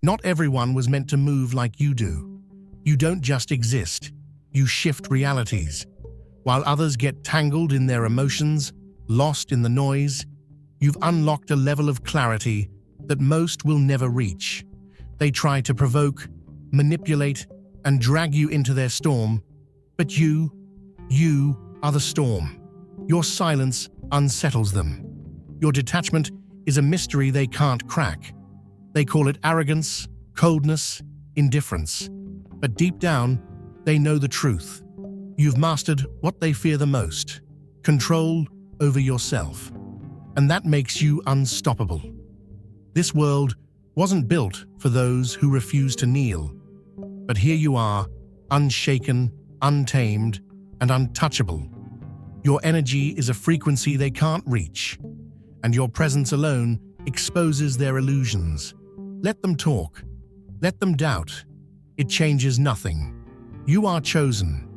Not everyone was meant to move like you do. You don't just exist, you shift realities. While others get tangled in their emotions, lost in the noise, you've unlocked a level of clarity that most will never reach. They try to provoke, manipulate, and drag you into their storm, but you are the storm. Your silence unsettles them. Your detachment is a mystery they can't crack. They call it arrogance, coldness, indifference. But deep down, they know the truth. You've mastered what they fear the most, control over yourself. And that makes you unstoppable. This world wasn't built for those who refuse to kneel. But here you are, unshaken, untamed, and untouchable. Your energy is a frequency they can't reach, and your presence alone exposes their illusions. Let them talk. Let them doubt. It changes nothing. You are chosen,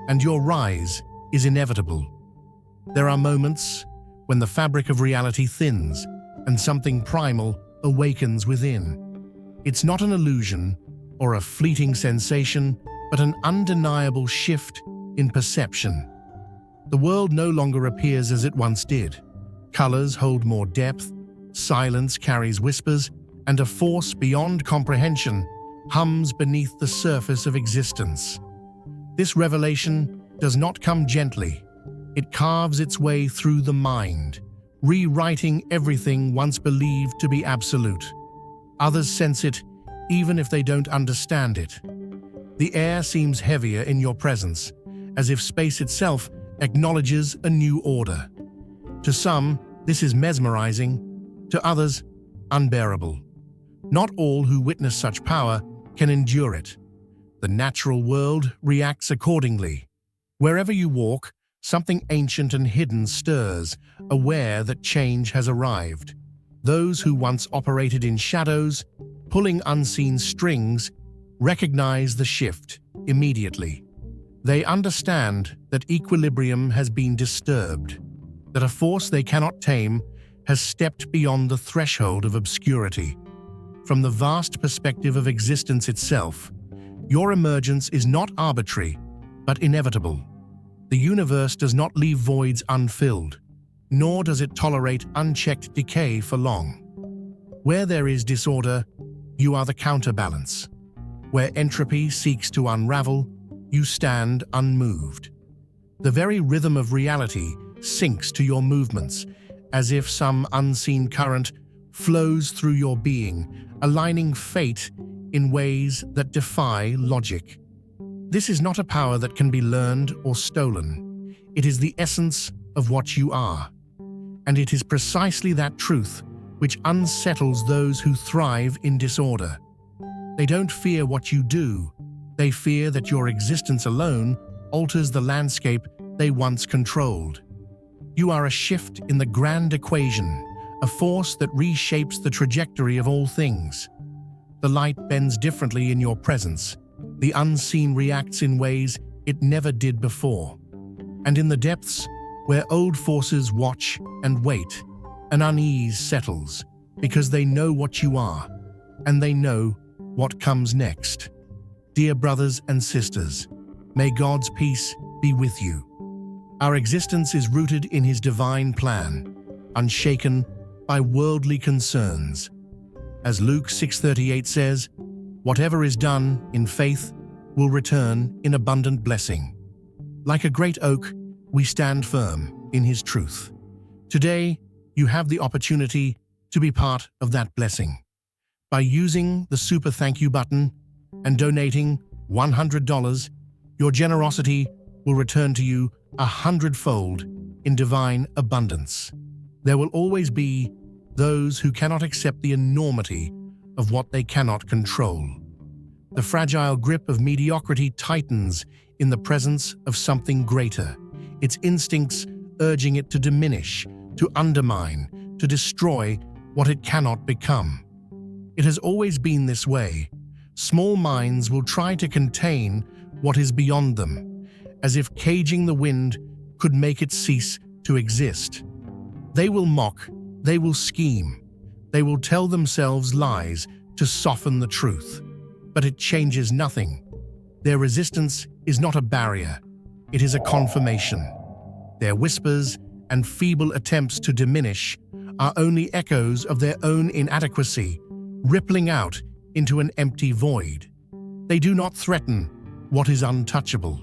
and your rise is inevitable. There are moments when the fabric of reality thins and something primal awakens within. It's not an illusion or a fleeting sensation, but an undeniable shift in perception. The world no longer appears as it once did. Colors hold more depth, silence carries whispers, and a force beyond comprehension hums beneath the surface of existence. This revelation does not come gently. It carves its way through the mind, rewriting everything once believed to be absolute. Others sense it, even if they don't understand it. The air seems heavier in your presence, as if space itself acknowledges a new order. To some, this is mesmerizing, to others, unbearable. Not all who witness such power can endure it. The natural world reacts accordingly. Wherever you walk, something ancient and hidden stirs, aware that change has arrived. Those who once operated in shadows, pulling unseen strings, recognize the shift immediately. They understand that equilibrium has been disturbed, that a force they cannot tame has stepped beyond the threshold of obscurity. From the vast perspective of existence itself, your emergence is not arbitrary, but inevitable. The universe does not leave voids unfilled, nor does it tolerate unchecked decay for long. Where there is disorder, you are the counterbalance. Where entropy seeks to unravel, you stand unmoved. The very rhythm of reality syncs to your movements, as if some unseen current flows through your being, aligning fate in ways that defy logic. This is not a power that can be learned or stolen. It is the essence of what you are. And it is precisely that truth which unsettles those who thrive in disorder. They don't fear what you do. They fear that your existence alone alters the landscape they once controlled. You are a shift in the grand equation, a force that reshapes the trajectory of all things. The light bends differently in your presence. The unseen reacts in ways it never did before. And in the depths, where old forces watch and wait, an unease settles, because they know what you are, and they know what comes next. Dear brothers and sisters, may God's peace be with you. Our existence is rooted in His divine plan, unshaken by worldly concerns. As Luke 6:38 says, whatever is done in faith will return in abundant blessing. Like a great oak, we stand firm in His truth. Today, you have the opportunity to be part of that blessing. By using the Super Thank You button and donating $100, your generosity will return to you 100-fold in divine abundance. There will always be those who cannot accept the enormity of what they cannot control. The fragile grip of mediocrity tightens in the presence of something greater, its instincts urging it to diminish, to undermine, to destroy what it cannot become. It has always been this way. Small minds will try to contain what is beyond them, as if caging the wind could make it cease to exist. They will mock, they will scheme, they will tell themselves lies to soften the truth. But it changes nothing. Their resistance is not a barrier, it is a confirmation. Their whispers and feeble attempts to diminish are only echoes of their own inadequacy, rippling out into an empty void. They do not threaten what is untouchable.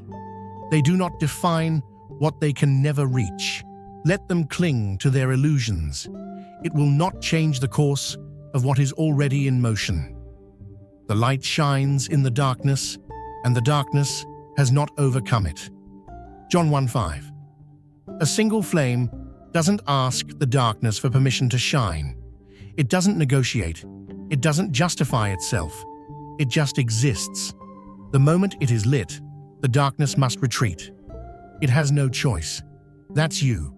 They do not define what they can never reach. Let them cling to their illusions. It will not change the course of what is already in motion. The light shines in the darkness, and the darkness has not overcome it. John 1:5. A single flame doesn't ask the darkness for permission to shine. It doesn't negotiate. It doesn't justify itself. It just exists. The moment it is lit, the darkness must retreat. It has no choice. That's you.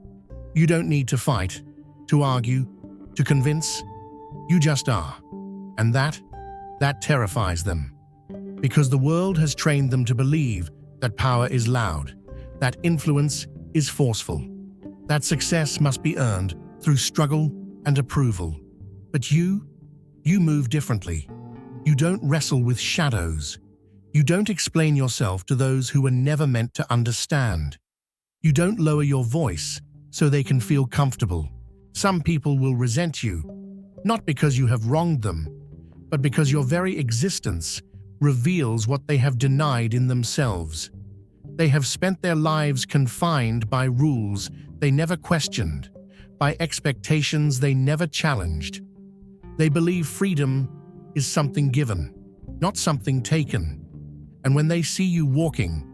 You don't need to fight, to argue, to convince. You just are. And that terrifies them. Because the world has trained them to believe that power is loud, that influence is forceful, that success must be earned through struggle and approval. But you move differently. You don't wrestle with shadows. You don't explain yourself to those who were never meant to understand. You don't lower your voice so they can feel comfortable. Some people will resent you, not because you have wronged them, but because your very existence reveals what they have denied in themselves. They have spent their lives confined by rules they never questioned, by expectations they never challenged. They believe freedom is something given, not something taken. And when they see you walking,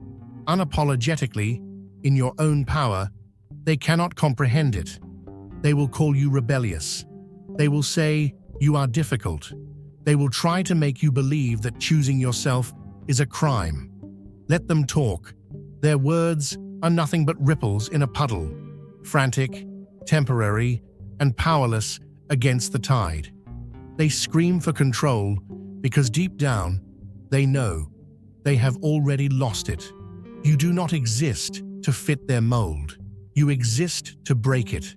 unapologetically, in your own power, they cannot comprehend it. They will call you rebellious. They will say you are difficult. They will try to make you believe that choosing yourself is a crime. Let them talk. Their words are nothing but ripples in a puddle, frantic, temporary, and powerless against the tide. They scream for control because deep down, they know they have already lost it. You do not exist to fit their mold. You exist to break it.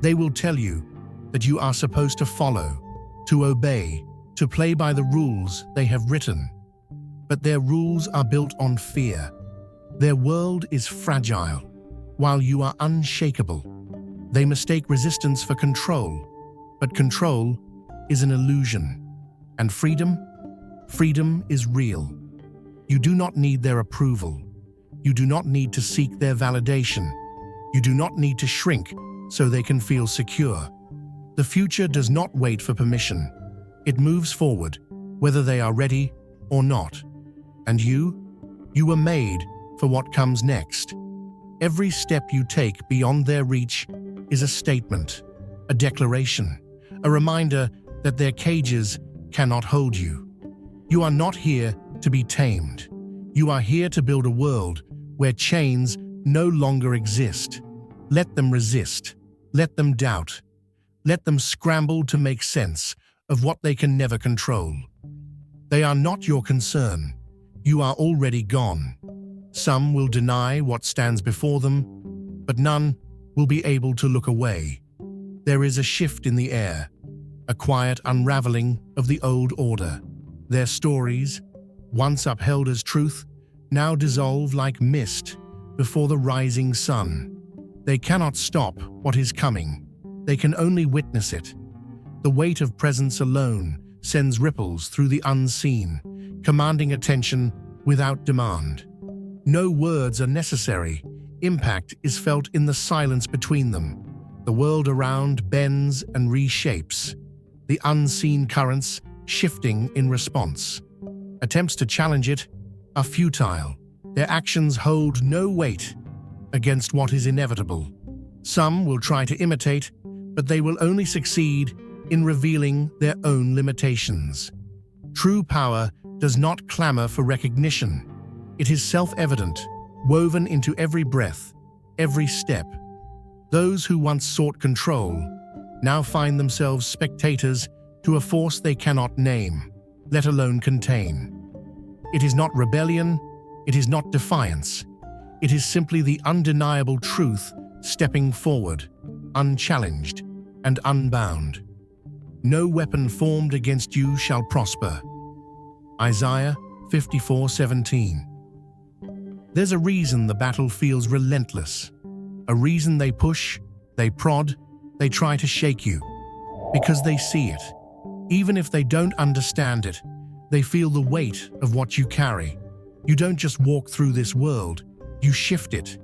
They will tell you that you are supposed to follow, to obey, to play by the rules they have written. But their rules are built on fear. Their world is fragile, while you are unshakable. They mistake resistance for control, but control is an illusion. And freedom is real. You do not need their approval. You do not need to seek their validation. You do not need to shrink so they can feel secure. The future does not wait for permission. It moves forward, whether they are ready or not. And you were made for what comes next. Every step you take beyond their reach is a statement, a declaration, a reminder that their cages cannot hold you. You are not here to be tamed. You are here to build a world where chains no longer exist. Let them resist. Let them doubt. Let them scramble to make sense of what they can never control. They are not your concern. You are already gone. Some will deny what stands before them, but none will be able to look away. There is a shift in the air, a quiet unraveling of the old order. Their stories, once upheld as truth, now dissolve like mist before the rising sun. They cannot stop what is coming. They can only witness it. The weight of presence alone sends ripples through the unseen, commanding attention without demand. No words are necessary. Impact is felt in the silence between them. The world around bends and reshapes, the unseen currents shifting in response. Attempts to challenge it are futile. Their actions hold no weight against what is inevitable. Some will try to imitate, but they will only succeed in revealing their own limitations. True power does not clamor for recognition. It is self-evident, woven into every breath, every step. Those who once sought control now find themselves spectators to a force they cannot name, let alone contain. It is not rebellion, it is not defiance. It is simply the undeniable truth stepping forward, unchallenged and unbound. No weapon formed against you shall prosper. Isaiah 54:17. There's a reason the battle feels relentless. A reason they push, they prod, they try to shake you. Because they see it. Even if they don't understand it, they feel the weight of what you carry. You don't just walk through this world, you shift it.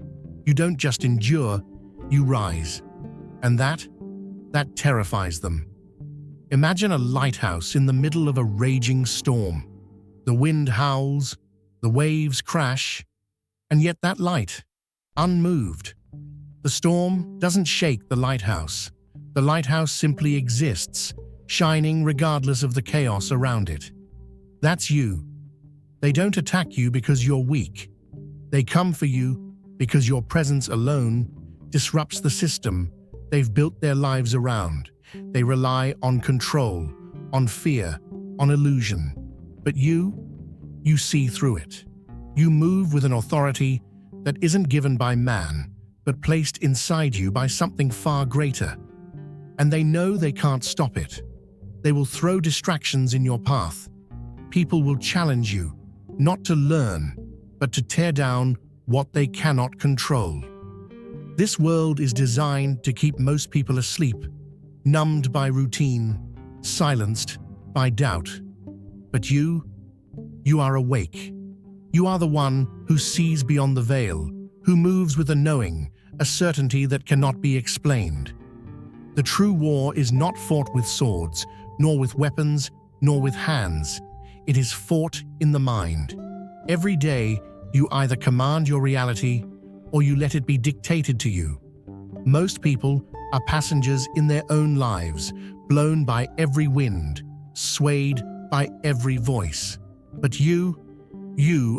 You don't just endure, you rise. And that terrifies them. Imagine a lighthouse in the middle of a raging storm. The wind howls, the waves crash, and yet that light, unmoved. The storm doesn't shake the lighthouse. The lighthouse simply exists, shining regardless of the chaos around it. That's you. They don't attack you because you're weak. They come for you because your presence alone disrupts the system they've built their lives around. They rely on control, on fear, on illusion. But you see through it. You move with an authority that isn't given by man, but placed inside you by something far greater. And they know they can't stop it. They will throw distractions in your path. People will challenge you, not to learn, but to tear down what they cannot control. This world is designed to keep most people asleep, numbed by routine, silenced by doubt. But you are awake. You are the one who sees beyond the veil, who moves with a knowing, a certainty that cannot be explained. The true war is not fought with swords, nor with weapons, nor with hands. It is fought in the mind. Every day, you either command your reality or you let it be dictated to you. Most people are passengers in their own lives, blown by every wind, swayed by every voice. But you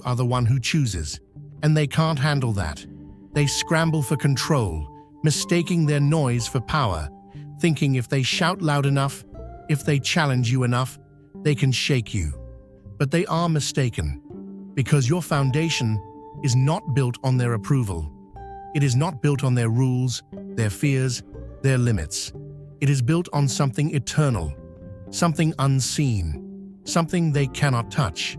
are the one who chooses, and they can't handle that. They scramble for control, mistaking their noise for power, thinking if they shout loud enough, if they challenge you enough, they can shake you. But they are mistaken, because your foundation is not built on their approval. It is not built on their rules, their fears, their limits. It is built on something eternal, something unseen, something they cannot touch.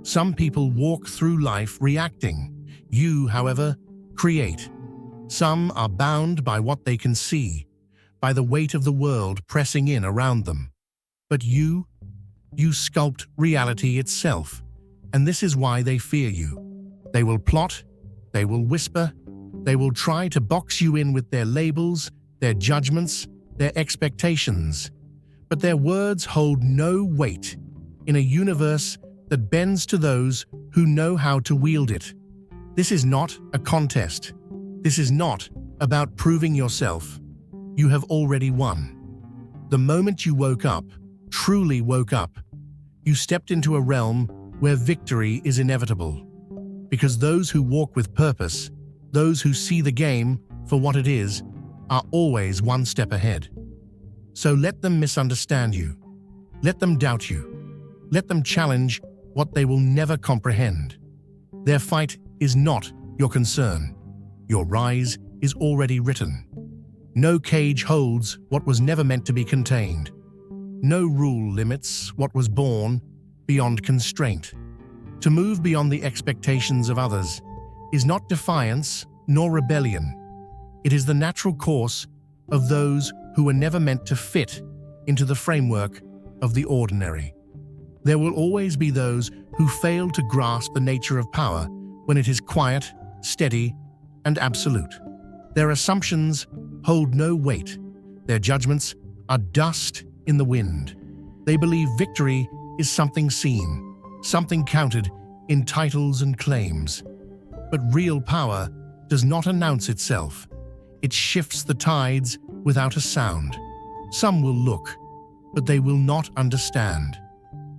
Some people walk through life reacting. You, however, create. Some are bound by what they can see, by the weight of the world pressing in around them. But you sculpt reality itself, and this is why they fear you. They will plot, they will whisper, they will try to box you in with their labels, their judgments, their expectations. But their words hold no weight in a universe that bends to those who know how to wield it. This is not a contest. This is not about proving yourself. You have already won. The moment you woke up, truly woke up, you stepped into a realm where victory is inevitable. Because those who walk with purpose, those who see the game for what it is, are always one step ahead. So let them misunderstand you. Let them doubt you. Let them challenge what they will never comprehend. Their fight is not your concern. Your rise is already written. No cage holds what was never meant to be contained. No rule limits what was born beyond constraint. To move beyond the expectations of others is not defiance nor rebellion. It is the natural course of those who were never meant to fit into the framework of the ordinary. There will always be those who fail to grasp the nature of power when it is quiet, steady, and absolute. Their assumptions hold no weight. Their judgments are dust in the wind. They believe victory is something seen, something counted in titles and claims. But real power does not announce itself. It shifts the tides without a sound. Some will look, but they will not understand.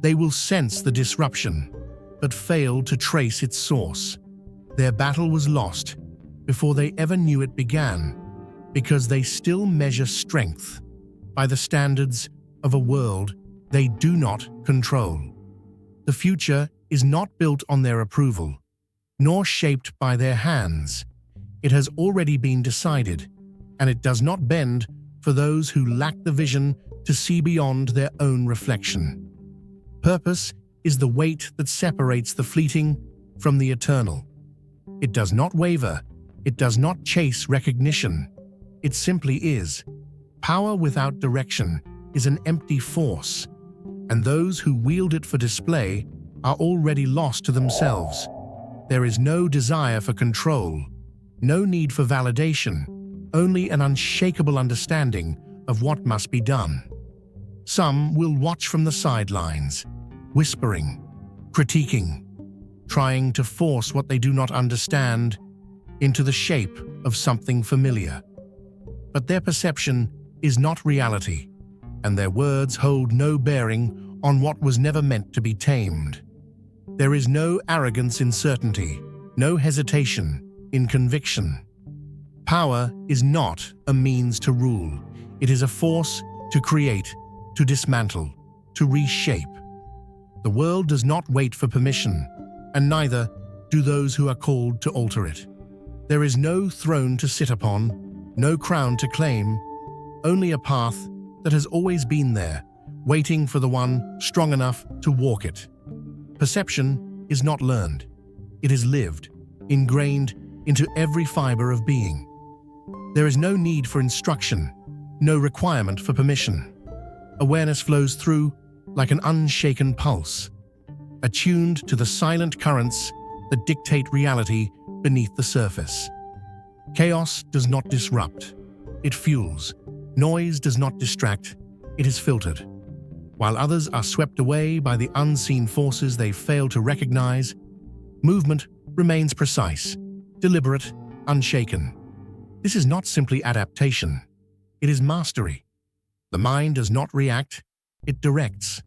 They will sense the disruption, but fail to trace its source. Their battle was lost before they ever knew it began, because they still measure strength by the standards of a world they do not control. The future is not built on their approval, nor shaped by their hands. It has already been decided, and it does not bend for those who lack the vision to see beyond their own reflection. Purpose is the weight that separates the fleeting from the eternal. It does not waver. It does not chase recognition. It simply is. Power without direction is an empty force, and those who wield it for display are already lost to themselves. There is no desire for control, no need for validation, only an unshakable understanding of what must be done. Some will watch from the sidelines, whispering, critiquing, trying to force what they do not understand into the shape of something familiar. But their perception is not reality, and their words hold no bearing on what was never meant to be tamed. There is no arrogance in certainty, no hesitation in conviction. Power is not a means to rule. It is a force to create, to dismantle, to reshape. The world does not wait for permission, and neither do those who are called to alter it. There is no throne to sit upon, no crown to claim, only a path that has always been there, waiting for the one strong enough to walk it. Perception is not learned. It is lived, ingrained into every fiber of being. There is no need for instruction, no requirement for permission. Awareness flows through like an unshaken pulse, attuned to the silent currents that dictate reality beneath the surface. Chaos does not disrupt, it fuels. Noise does not distract, it is filtered. While others are swept away by the unseen forces they fail to recognize, movement remains precise, deliberate, unshaken. This is not simply adaptation, it is mastery. The mind does not react, it directs.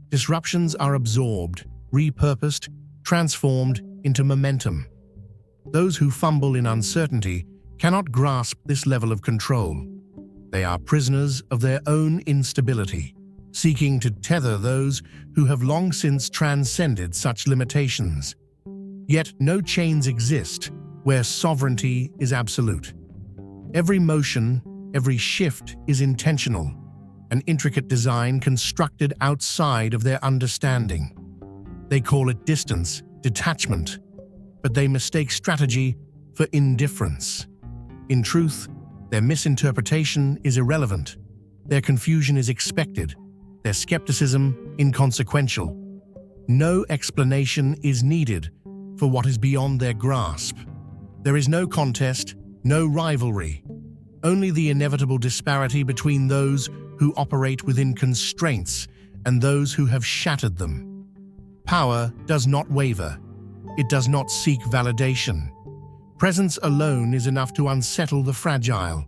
Disruptions are absorbed, repurposed, transformed into momentum. Those who fumble in uncertainty cannot grasp this level of control. They are prisoners of their own instability, seeking to tether those who have long since transcended such limitations. Yet no chains exist where sovereignty is absolute. Every motion, every shift is intentional, an intricate design constructed outside of their understanding. They call it distance, detachment, but they mistake strategy for indifference. In truth, their misinterpretation is irrelevant, their confusion is expected, their skepticism inconsequential. No explanation is needed for what is beyond their grasp. There is no contest, no rivalry, only the inevitable disparity between those who operate within constraints and those who have shattered them. Power does not waver. It does not seek validation. Presence alone is enough to unsettle the fragile.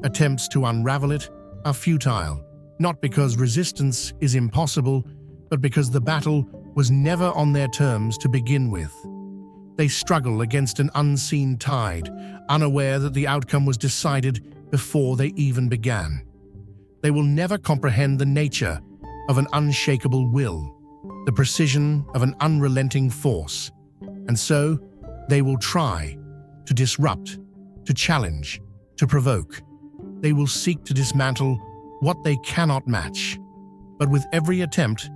Attempts to unravel it are futile, not because resistance is impossible, but because the battle was never on their terms to begin with. They struggle against an unseen tide, unaware that the outcome was decided before they even began. They will never comprehend the nature of an unshakable will, the precision of an unrelenting force, and so they will try to disrupt, to challenge, to provoke. They will seek to dismantle what they cannot match. But with every attempt,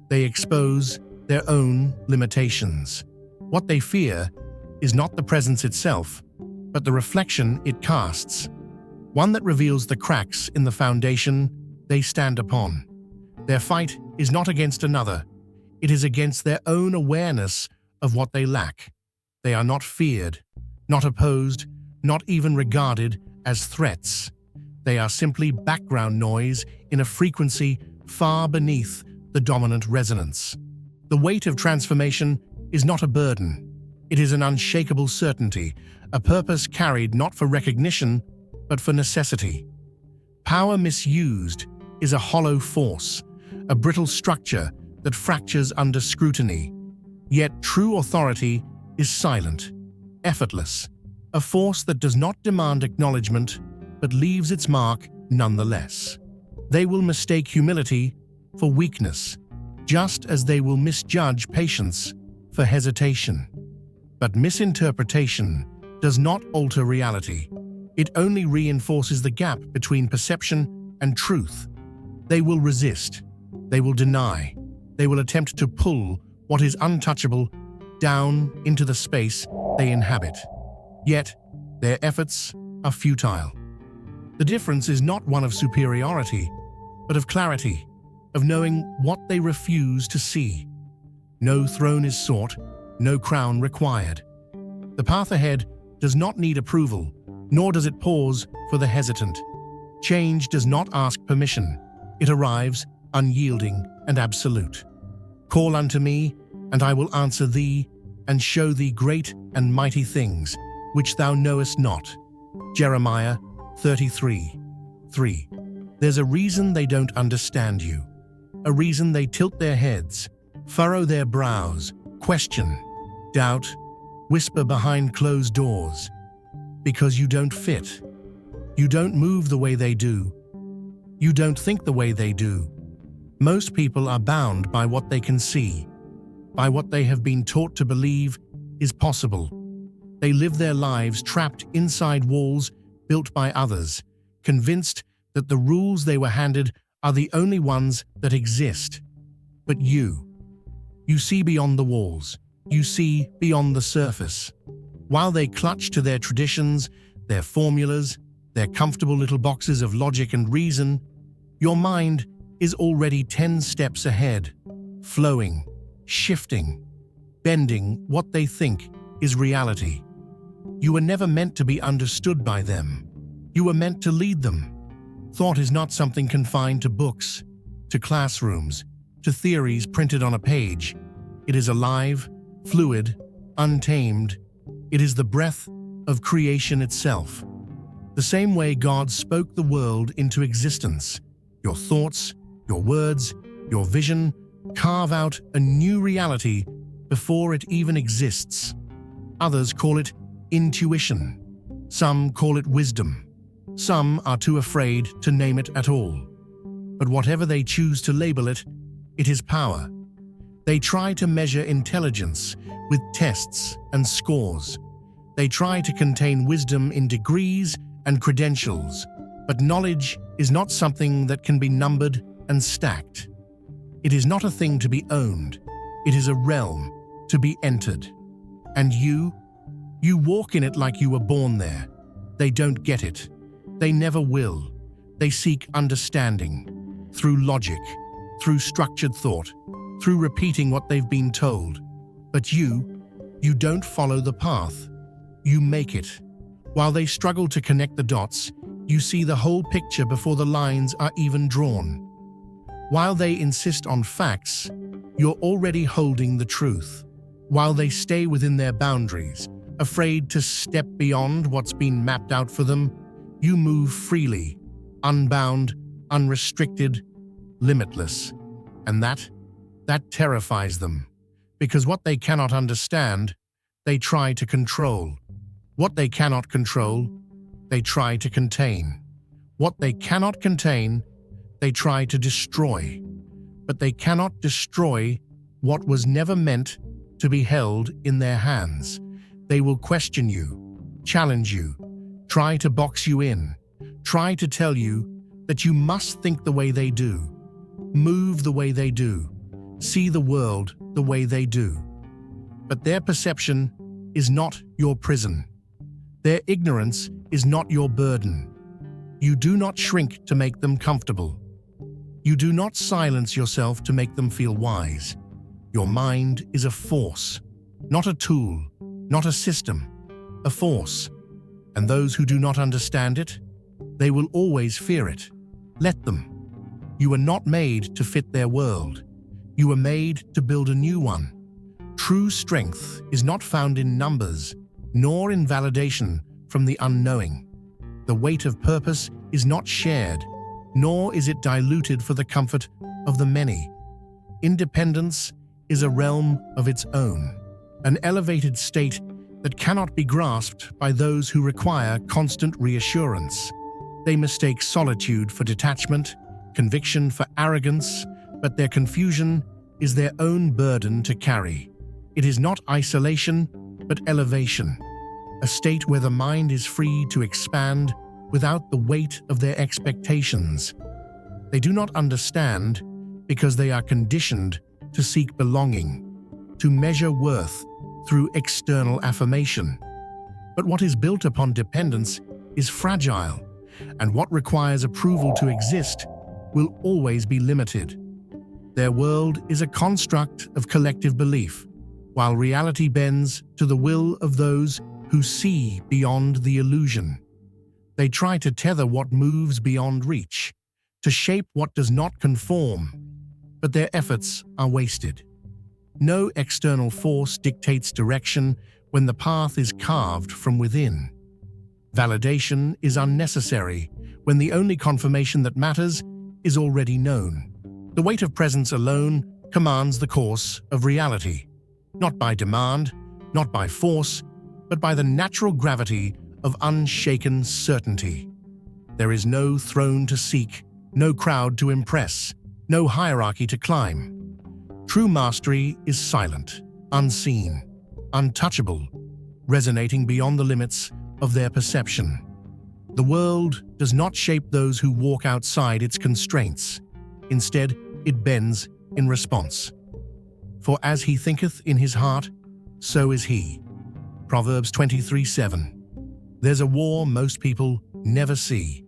they expose their own limitations. What they fear is not the presence itself, but the reflection it casts, one that reveals the cracks in the foundation they stand upon. Their fight is not against another, it is against their own awareness of what they lack. They are not feared, not opposed, not even regarded as threats. They are simply background noise in a frequency far beneath the dominant resonance. The weight of transformation is not a burden. It is an unshakable certainty, a purpose carried not for recognition, but for necessity. Power misused is a hollow force, a brittle structure that fractures under scrutiny. Yet true authority is silent, effortless, a force that does not demand acknowledgement, but leaves its mark nonetheless. They will mistake humility for weakness, just as they will misjudge patience for hesitation. But misinterpretation does not alter reality. It only reinforces the gap between perception and truth. They will resist. They will deny. They will attempt to pull what is untouchable down into the space they inhabit. Yet, their efforts are futile. The difference is not one of superiority, but of clarity, of knowing what they refuse to see. No throne is sought, no crown required. The path ahead does not need approval, nor does it pause for the hesitant. Change does not ask permission. It arrives unyielding and absolute. Call unto me, and I will answer thee, and show thee great and mighty things, which thou knowest not. Jeremiah 33:3. There's a reason they don't understand you. A reason they tilt their heads, furrow their brows, question, doubt, whisper behind closed doors. Because you don't fit. You don't move the way they do. You don't think the way they do. Most people are bound by what they can see, by what they have been taught to believe is possible. They live their lives trapped inside walls built by others, convinced that the rules they were handed are the only ones that exist. But you see beyond the walls. You see beyond the surface. While they clutch to their traditions, their formulas, their comfortable little boxes of logic and reason, your mind is already 10 steps ahead, flowing, shifting, bending what they think is reality. You were never meant to be understood by them. You were meant to lead them. Thought is not something confined to books, to classrooms, to theories printed on a page. It is alive, fluid, untamed. It is the breath of creation itself. The same way God spoke the world into existence, your thoughts, your words, your vision carve out a new reality before it even exists. Others call it intuition. Some call it wisdom. Some are too afraid to name it at all. But whatever they choose to label it, it is power. They try to measure intelligence with tests and scores. They try to contain wisdom in degrees and credentials. But knowledge is not something that can be numbered and stacked. It is not a thing to be owned. It is a realm to be entered. And you walk in it like you were born there. They don't get it. They never will. They seek understanding through logic, through structured thought, through repeating what they've been told. But you don't follow the path. You make it. While they struggle to connect the dots, you see the whole picture before the lines are even drawn. While they insist on facts, you're already holding the truth. While they stay within their boundaries, afraid to step beyond what's been mapped out for them, you move freely, unbound, unrestricted, limitless. And that terrifies them. Because what they cannot understand, they try to control. What they cannot control, they try to contain. What they cannot contain, they try to destroy. But they cannot destroy what was never meant to be held in their hands. They will question you, challenge you, try to box you in, try to tell you that you must think the way they do, move the way they do, see the world the way they do. But their perception is not your prison. Their ignorance is not your burden. You do not shrink to make them comfortable. You do not silence yourself to make them feel wise. Your mind is a force, not a tool, not a system, a force. And those who do not understand it, they will always fear it. Let them. You were not made to fit their world. You were made to build a new one. True strength is not found in numbers, nor in validation from the unknowing. The weight of purpose is not shared, nor is it diluted for the comfort of the many. Independence is a realm of its own, an elevated state that cannot be grasped by those who require constant reassurance. They mistake solitude for detachment, conviction for arrogance, but their confusion is their own burden to carry. It is not isolation, but elevation, a state where the mind is free to expand without the weight of their expectations. They do not understand because they are conditioned to seek belonging, to measure worth through external affirmation. But what is built upon dependence is fragile, and what requires approval to exist will always be limited. Their world is a construct of collective belief, while reality bends to the will of those who see beyond the illusion. They try to tether what moves beyond reach, to shape what does not conform, but their efforts are wasted. No external force dictates direction when the path is carved from within. Validation is unnecessary when the only confirmation that matters is already known. The weight of presence alone commands the course of reality, not by demand, not by force, but by the natural gravity of unshaken certainty. There is no throne to seek, no crowd to impress, no hierarchy to climb. True mastery is silent, unseen, untouchable, resonating beyond the limits of their perception. The world does not shape those who walk outside its constraints. Instead, it bends in response. For as he thinketh in his heart, so is he. Proverbs 23:7. There's a war most people never see.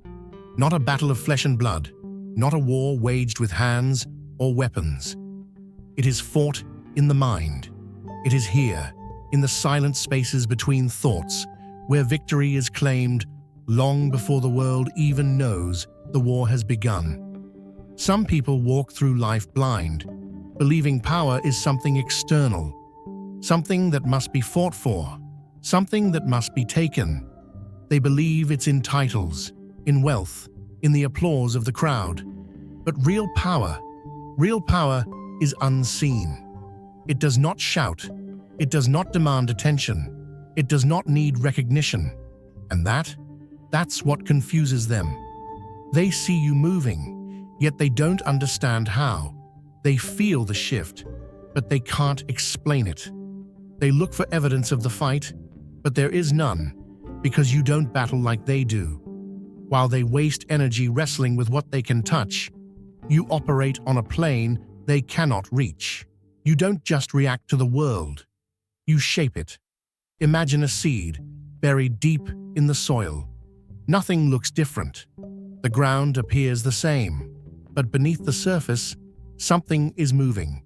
Not a battle of flesh and blood, not a war waged with hands or weapons. It is fought in the mind. It is here, in the silent spaces between thoughts, where victory is claimed long before the world even knows the war has begun. Some people walk through life blind, believing power is something external, something that must be fought for, something that must be taken. They believe it's in titles, in wealth, in the applause of the crowd. But real power is unseen. It does not shout. It does not demand attention. It does not need recognition. And that's what confuses them. They see you moving, yet they don't understand how. They feel the shift, but they can't explain it. They look for evidence of the fight, but there is none, because you don't battle like they do. While they waste energy wrestling with what they can touch, you operate on a plane they cannot reach. You don't just react to the world, you shape it. Imagine a seed buried deep in the soil. Nothing looks different. The ground appears the same, but beneath the surface, something is moving.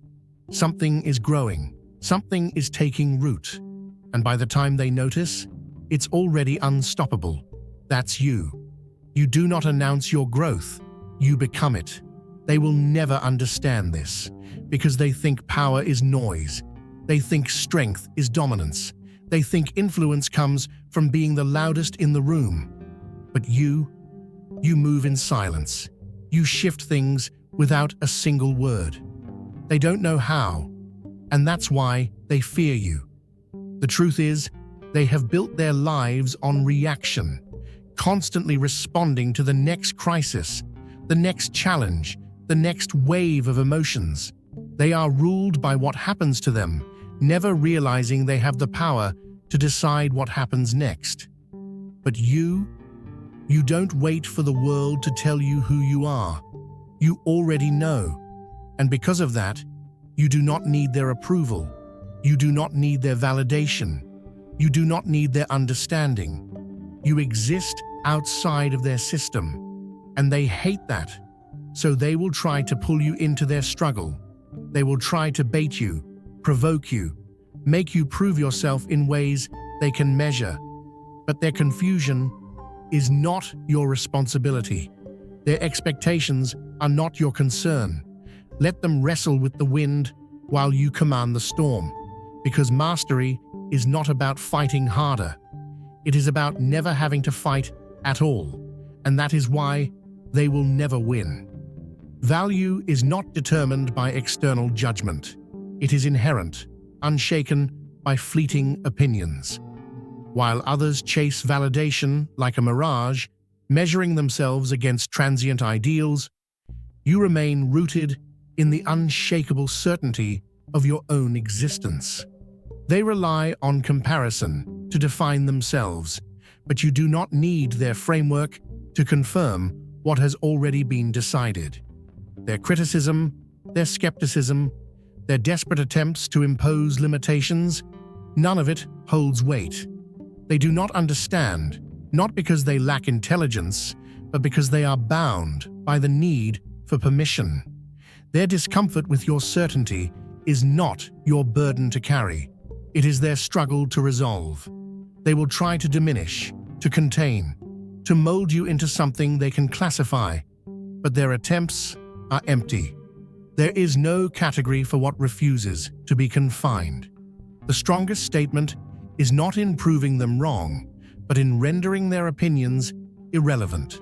Something is growing. Something is taking root. And by the time they notice, it's already unstoppable. That's you. You do not announce your growth, you become it. They will never understand this, because they think power is noise. They think strength is dominance. They think influence comes from being the loudest in the room. But you move in silence. You shift things without a single word. They don't know how, and that's why they fear you. The truth is, they have built their lives on reaction, constantly responding to the next crisis, the next challenge, the next wave of emotions. They are ruled by what happens to them, never realizing they have the power to decide what happens next. But you don't wait for the world to tell you who you are. You already know. And because of that, you do not need their approval. You do not need their validation. You do not need their understanding. You exist outside of their system, and they hate that. So they will try to pull you into their struggle. They will try to bait you, provoke you, make you prove yourself in ways they can measure. But their confusion is not your responsibility. Their expectations are not your concern. Let them wrestle with the wind while you command the storm, because mastery is not about fighting harder. It is about never having to fight at all, and that is why they will never win. Value is not determined by external judgment. It is inherent, unshaken by fleeting opinions. While others chase validation like a mirage, measuring themselves against transient ideals, you remain rooted in the unshakable certainty of your own existence. They rely on comparison to define themselves, but you do not need their framework to confirm what has already been decided. Their criticism, their skepticism, their desperate attempts to impose limitations, none of it holds weight. They do not understand, not because they lack intelligence, but because they are bound by the need for permission. Their discomfort with your certainty is not your burden to carry. It is their struggle to resolve. They will try to diminish, to contain, to mold you into something they can classify, but their attempts are empty. There is no category for what refuses to be confined. The strongest statement is not in proving them wrong, but in rendering their opinions irrelevant.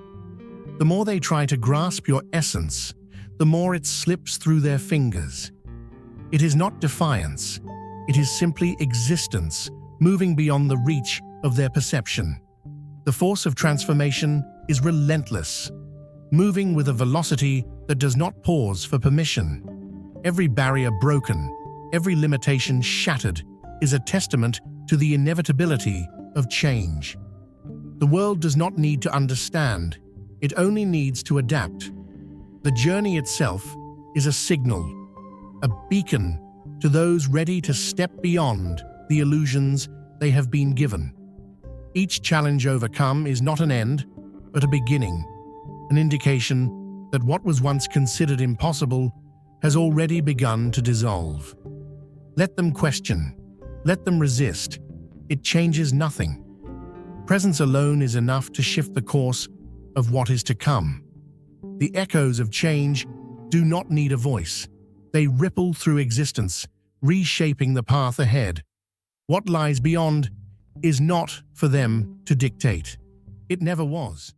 The more they try to grasp your essence, the more it slips through their fingers. It is not defiance, it is simply existence, moving beyond the reach of their perception. The force of transformation is relentless, moving with a velocity that does not pause for permission. Every barrier broken, every limitation shattered, is a testament to the inevitability of change. The world does not need to understand, it only needs to adapt. The journey itself is a signal, a beacon to those ready to step beyond the illusions they have been given. Each challenge overcome is not an end, but a beginning, an indication that what was once considered impossible has already begun to dissolve. Let them question, let them resist. It changes nothing. Presence alone is enough to shift the course of what is to come. The echoes of change do not need a voice. They ripple through existence, reshaping the path ahead. What lies beyond is not for them to dictate. It never was.